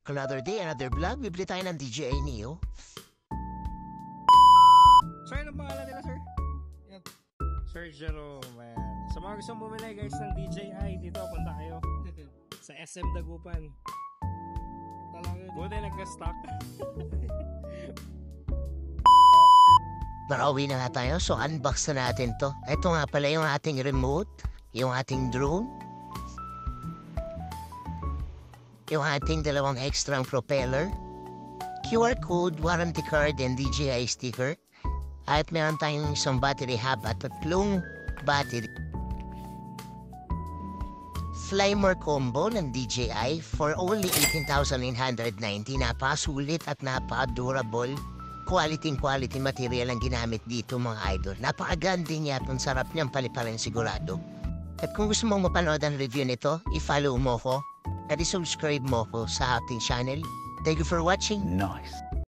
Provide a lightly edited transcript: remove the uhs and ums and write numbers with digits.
Another day, another vlog. Bibili tayo ng DJI Neo. Sir, anong pangalan nila, sir? Yan. Sir Jerome, man. Sa mga gustong bumili guys ng DJI, dito punta kayo. Sa SM Dagupan. Buti nagka-stock. Marauwi na nga tayo, so unbox na natin to. Ito nga pala yung ating remote, yung ating drone, yung ating dalawang extra propeller, QR code, warranty card, and DJI sticker. At meron tayong isang battery hub at 3 battery. Flymore combo ng DJI for only 18,990. Napakasulit at napaka-durable. Quality material ang ginamit dito mga idol. Napakaganda niya at ang sarap niyang paliparin sigurado. At kung gusto mong mapanood ang review nito, i-follow mo ko at i-subscribe mo ko sa ating channel. Thank you for watching. Nice.